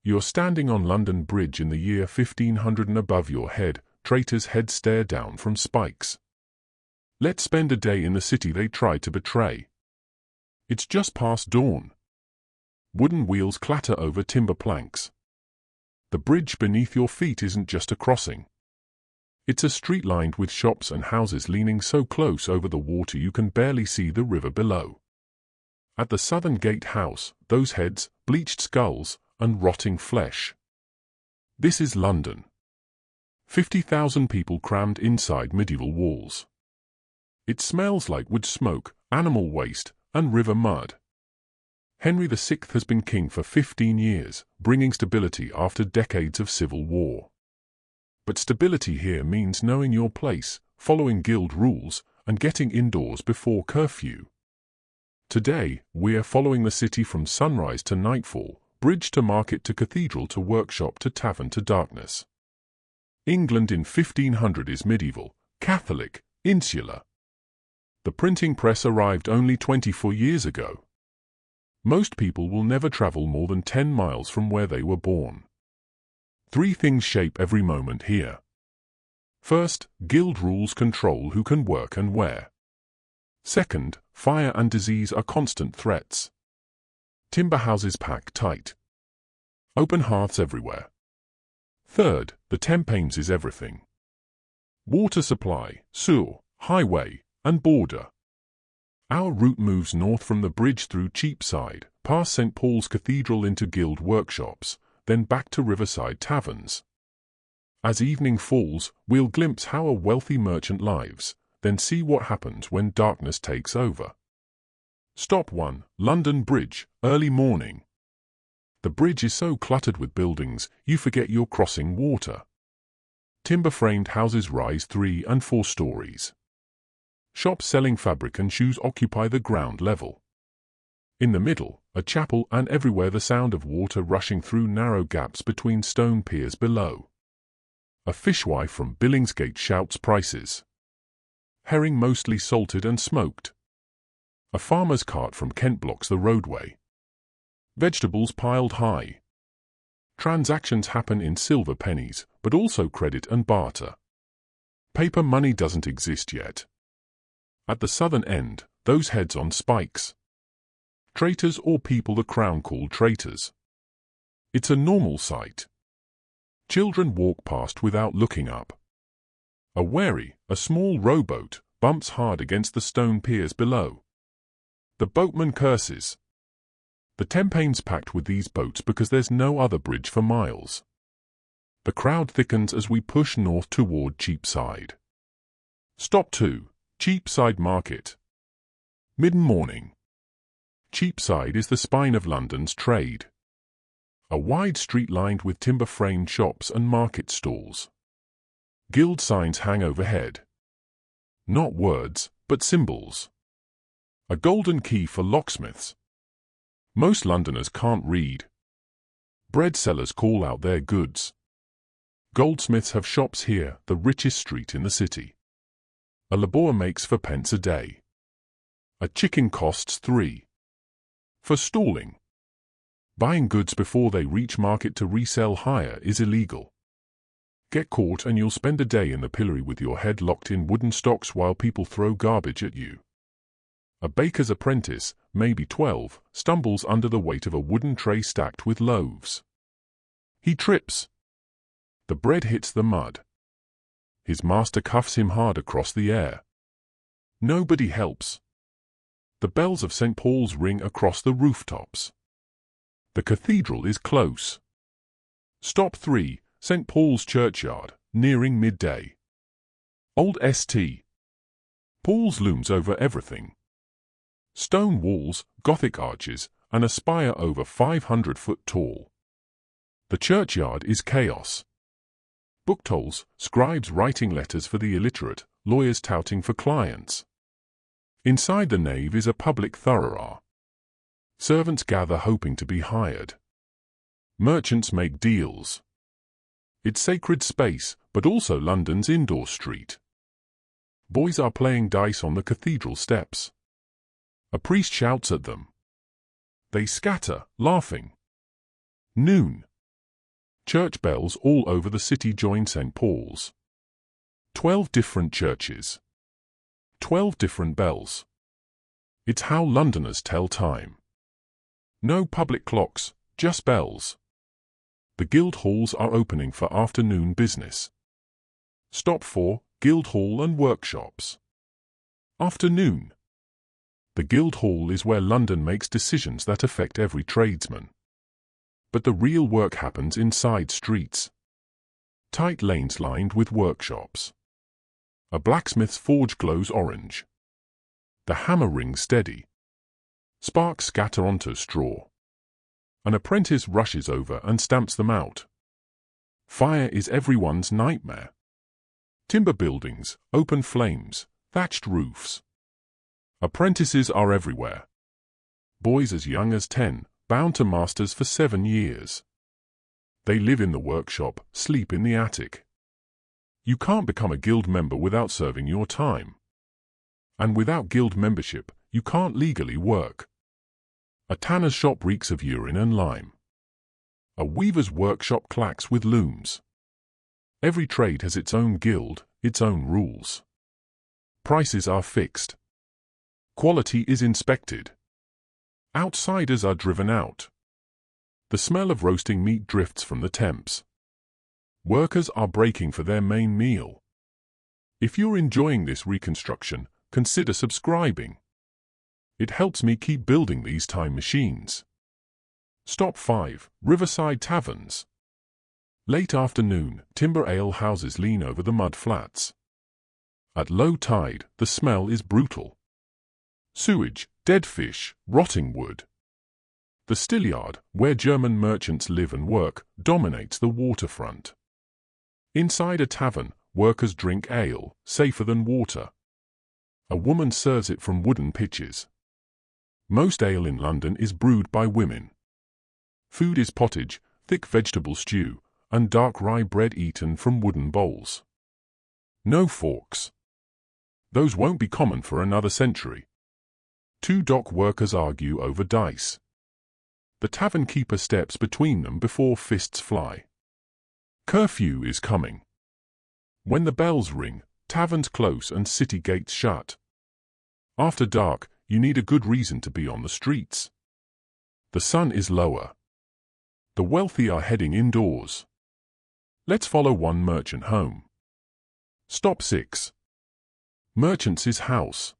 You're standing on London Bridge in the year 1500 and above your head, traitors' heads stare down from spikes. Let's spend a day in the city they tried to betray. It's just past dawn. Wooden wheels clatter over timber planks. The bridge beneath your feet isn't just a crossing. It's a street lined with shops and houses leaning so close over the water you can barely see the river below. At the southern gate house, those heads, bleached skulls, and rotting flesh. This is London. 50,000 people crammed inside medieval walls. It smells like wood smoke, animal waste, and river mud. Henry VI has been king for 15 years, bringing stability after decades of civil war. But stability here means knowing your place, following guild rules, and getting indoors before curfew. Today, we're following the city from sunrise to nightfall, bridge to market to cathedral to workshop to tavern to darkness. England in 1500 is medieval, Catholic, insular. The printing press arrived only 24 years ago. Most people will never travel more than 10 miles from where they were born. 3 things shape every moment here. First, guild rules control who can work and where. Second, fire and disease are constant threats. Timber houses pack tight. Open hearths everywhere. Third, the Thames is everything. Water supply, sewer, highway, and border. Our route moves north from the bridge through Cheapside, past St. Paul's Cathedral into guild workshops, then back to riverside taverns. As evening falls, we'll glimpse how a wealthy merchant lives, then see what happens when darkness takes over. Stop 1, London Bridge, early morning. The bridge is so cluttered with buildings, you forget you're crossing water. Timber-framed houses rise 3 and 4 stories. Shops selling fabric and shoes occupy the ground level. In the middle, a chapel, and everywhere the sound of water rushing through narrow gaps between stone piers below. A fishwife from Billingsgate shouts prices. Herring mostly salted and smoked. A farmer's cart from Kent blocks the roadway. Vegetables piled high. Transactions happen in silver pennies, but also credit and barter. Paper money doesn't exist yet. At the southern end, those heads on spikes. Traitors or people the crown called traitors. It's a normal sight. Children walk past without looking up. A wherry, a small rowboat, bumps hard against the stone piers below. The boatman curses. The Thames packed with these boats because there's no other bridge for miles. The crowd thickens as we push north toward Cheapside. Stop 2. Cheapside Market. Mid-morning. Cheapside is the spine of London's trade. A wide street lined with timber-framed shops and market stalls. Guild signs hang overhead. Not words, but symbols. A golden key for locksmiths. Most Londoners can't read. Bread sellers call out their goods. Goldsmiths have shops here, the richest street in the city. A labour makes for pence a day. A chicken costs 3. For stalling. Buying goods before they reach market to resell higher is illegal. Get caught and you'll spend a day in the pillory with your head locked in wooden stocks while people throw garbage at you. A baker's apprentice, maybe 12, stumbles under the weight of a wooden tray stacked with loaves. He trips. The bread hits the mud. His master cuffs him hard across the air. Nobody helps. The bells of St. Paul's ring across the rooftops. The cathedral is close. Stop 3, St. Paul's churchyard, nearing midday. Old St. Paul's looms over everything. Stone walls, Gothic arches, and a spire over 500 foot tall. The churchyard is chaos. Book tolls, scribes writing letters for the illiterate, lawyers touting for clients. Inside the nave is a public thoroughfare. Servants gather hoping to be hired. Merchants make deals. It's sacred space, but also London's indoor street. Boys are playing dice on the cathedral steps. A priest shouts at them. They scatter, laughing. Noon. Church bells all over the city join St. Paul's. 12 different churches. 12 different bells. It's how Londoners tell time. No public clocks, just bells. The Guildhalls are opening for afternoon business. Stop for Guildhall and workshops. Afternoon. The Guildhall is where London makes decisions that affect every tradesman. But the real work happens inside streets. Tight lanes lined with workshops. A blacksmith's forge glows orange. The hammer rings steady. Sparks scatter onto straw. An apprentice rushes over and stamps them out. Fire is everyone's nightmare. Timber buildings, open flames, thatched roofs. Apprentices are everywhere. Boys as young as 10, bound to masters for 7 years. They live in the workshop, sleep in the attic. You can't become a guild member without serving your time. And without guild membership, you can't legally work. A tanner's shop reeks of urine and lime. A weaver's workshop clacks with looms. Every trade has its own guild, its own rules. Prices are fixed. Quality is inspected. Outsiders are driven out. The smell of roasting meat drifts from the Thames. Workers are breaking for their main meal. If you're enjoying this reconstruction, consider subscribing. It helps me keep building these time machines. Stop 5, Riverside Taverns. Late afternoon, timber ale houses lean over the mud flats. At low tide, the smell is brutal. Sewage, dead fish, rotting wood. The Stillyard, where German merchants live and work, dominates the waterfront. Inside a tavern, workers drink ale, safer than water. A woman serves it from wooden pitchers. Most ale in London is brewed by women. Food is pottage, thick vegetable stew, and dark rye bread eaten from wooden bowls. No forks. Those won't be common for another century. 2 dock workers argue over dice. The tavern keeper steps between them before fists fly. Curfew is coming. When the bells ring, taverns close and city gates shut. After dark, you need a good reason to be on the streets. The sun is lower. The wealthy are heading indoors. Let's follow one merchant home. Stop 6. Merchants' house.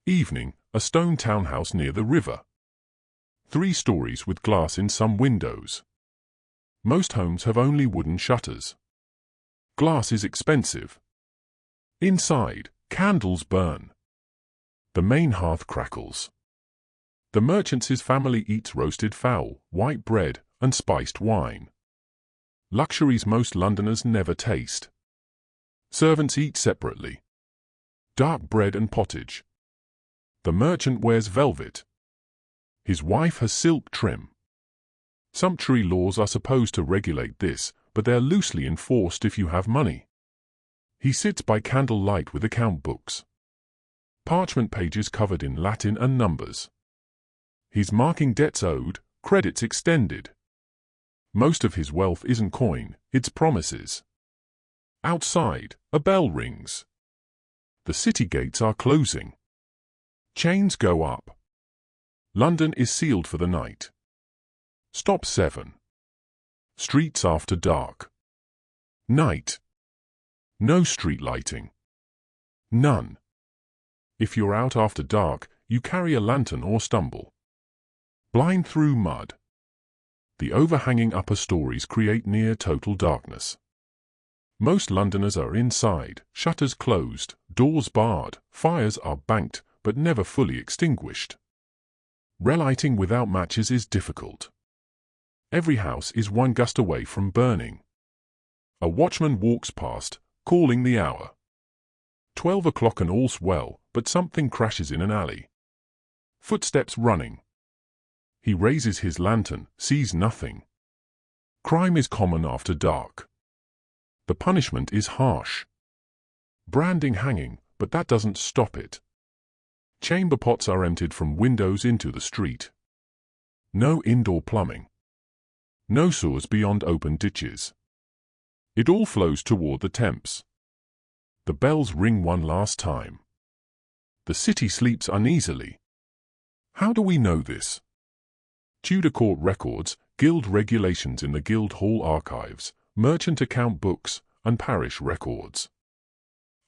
Evening, a stone townhouse near the river. 3 stories with glass in some windows. Most homes have only wooden shutters. Glass is expensive. Inside, candles burn. The main hearth crackles. The merchant's family eats roasted fowl, white bread, and spiced wine. Luxuries most Londoners never taste. Servants eat separately. Dark bread and pottage. The merchant wears velvet. His wife has silk trim. Sumptuary laws are supposed to regulate this, but they're loosely enforced if you have money. He sits by candlelight with account books. Parchment pages covered in Latin and numbers. He's marking debts owed, credits extended. Most of his wealth isn't coin, it's promises. Outside, a bell rings. The city gates are closing. Chains go up. London is sealed for the night. Stop 7. Streets after dark. Night. No street lighting. None. If you're out after dark, you carry a lantern or stumble. Blind through mud. The overhanging upper stories create near total darkness. Most Londoners are inside, shutters closed, doors barred, fires are banked but never fully extinguished. Relighting without matches is difficult. Every house is one gust away from burning. A watchman walks past, calling the hour. 12 o'clock and all's well, but something crashes in an alley. Footsteps running. He raises his lantern, sees nothing. Crime is common after dark. The punishment is harsh. Branding hanging, but that doesn't stop it. Chamber pots are emptied from windows into the street. No indoor plumbing. No sewers beyond open ditches. It all flows toward the Thames. The bells ring one last time. The city sleeps uneasily. How do we know this? Tudor court records, guild regulations in the Guildhall archives, merchant account books, and parish records.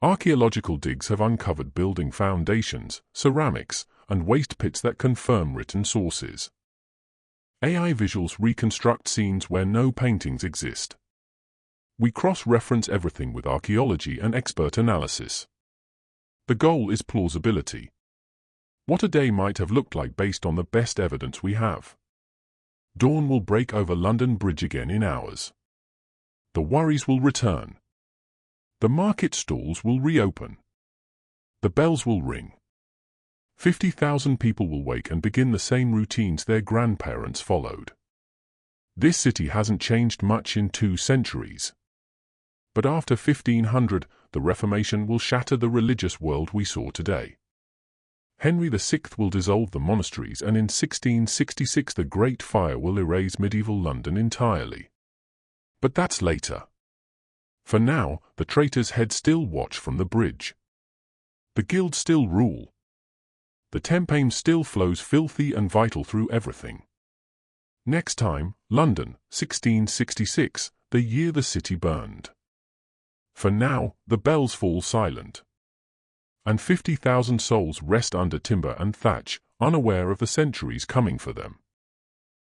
Archaeological digs have uncovered building foundations, ceramics, and waste pits that confirm written sources. AI visuals reconstruct scenes where no paintings exist. We cross-reference everything with archaeology and expert analysis. The goal is plausibility. What a day might have looked like based on the best evidence we have. Dawn will break over London Bridge again in hours. The worries will return. The market stalls will reopen. The bells will ring. 50,000 people will wake and begin the same routines their grandparents followed. This city hasn't changed much in 2 centuries. But after 1500, the Reformation will shatter the religious world we saw today. Henry VI will dissolve the monasteries, and in 1666 the Great Fire will erase medieval London entirely. But that's later. For now, the traitors' heads still watch from the bridge. The guilds still rule. The Thames still flows filthy and vital through everything. Next time, London, 1666, the year the city burned. For now, the bells fall silent. And 50,000 souls rest under timber and thatch, unaware of the centuries coming for them.